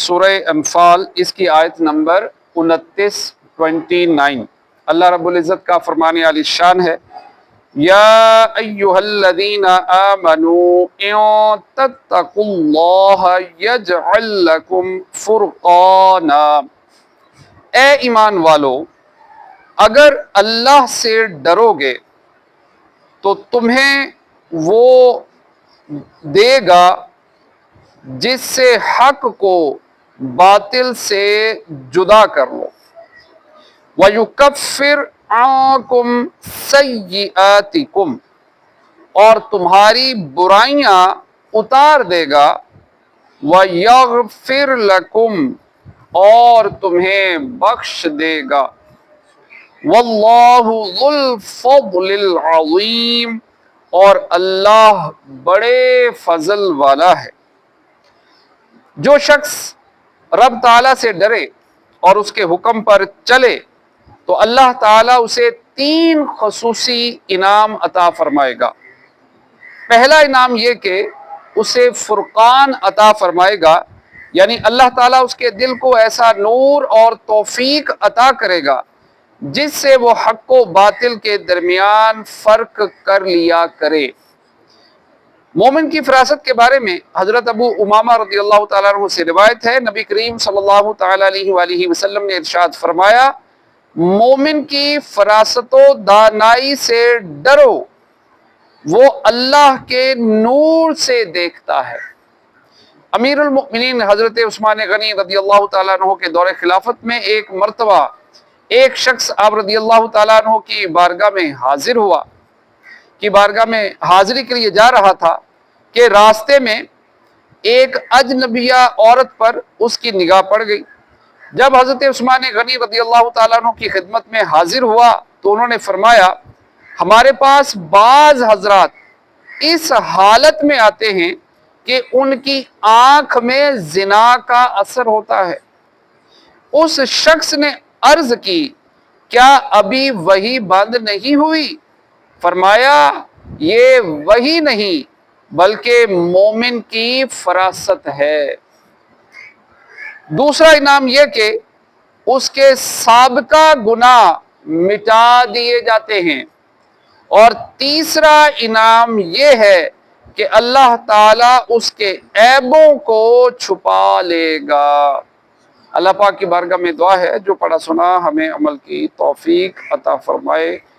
سورہ انفال، اس کی آیت نمبر 29 اللہ رب العزت کا فرمان عالی شان ہے، یا ایہا الذین آمنوا ان تتقوا اللہ یجعل لکم فرقانا، اے ایمان والو اگر اللہ سے ڈرو گے تو تمہیں وہ دے گا جس سے حق کو باطل سے جدا کر لو، وَيُكَفِّرْ عَنْكُمْ سَيِّئَاتِكُمْ، اور تمہاری برائیاں اتار دے گا، وَيَغْفِرْ لَكُمْ، اور تمہیں بخش دے گا، وَاللَّهُ ذُو الْفَضْلِ الْعَظِيمِ، اور اللہ بڑے فضل والا ہے۔ جو شخص رب تعالیٰ سے ڈرے اور اس کے حکم پر چلے تو اللہ تعالیٰ اسے 3 خصوصی انعام عطا فرمائے گا۔ پہلا انعام یہ کہ اسے فرقان عطا فرمائے گا، یعنی اللہ تعالیٰ اس کے دل کو ایسا نور اور توفیق عطا کرے گا جس سے وہ حق و باطل کے درمیان فرق کر لیا کرے۔ مومن کی فراست کے بارے میں حضرت ابو امامہ رضی اللہ تعالیٰ عنہ سے روایت ہے، نبی کریم صلی اللہ تعالیٰ علیہ وآلہ وسلم نے ارشاد فرمایا، مومن کی فراست و دانائی سے ڈرو، وہ اللہ کے نور سے دیکھتا ہے۔ امیر المؤمنین حضرت عثمان غنی رضی اللہ تعالیٰ عنہ کے دور خلافت میں ایک مرتبہ ایک شخص آپ رضی اللہ تعالیٰ عنہ کی بارگاہ میں حاضر ہوا، کی بارگاہ میں حاضری کے لیے جا رہا تھا کہ راستے میں ایک اجنبیہ عورت پر اس کی نگاہ پڑ گئی۔ جب حضرت عثمان غنی رضی اللہ تعالیٰ عنہ کی خدمت میں حاضر ہوا تو انہوں نے فرمایا، ہمارے پاس بعض حضرات اس حالت میں آتے ہیں کہ ان کی آنکھ میں زنا کا اثر ہوتا ہے۔ اس شخص نے عرض کی، کیا ابھی وحی بند نہیں ہوئی؟ فرمایا، یہ وحی نہیں بلکہ مومن کی فراست ہے۔ دوسرا انعام یہ کہ اس کے سابقہ گناہ مٹا دیے جاتے ہیں، اور تیسرا انعام یہ ہے کہ اللہ تعالیٰ اس کے عیبوں کو چھپا لے گا۔ اللہ پاک کی بارگاہ میں دعا ہے، جو پڑھا سنا ہمیں عمل کی توفیق عطا فرمائے۔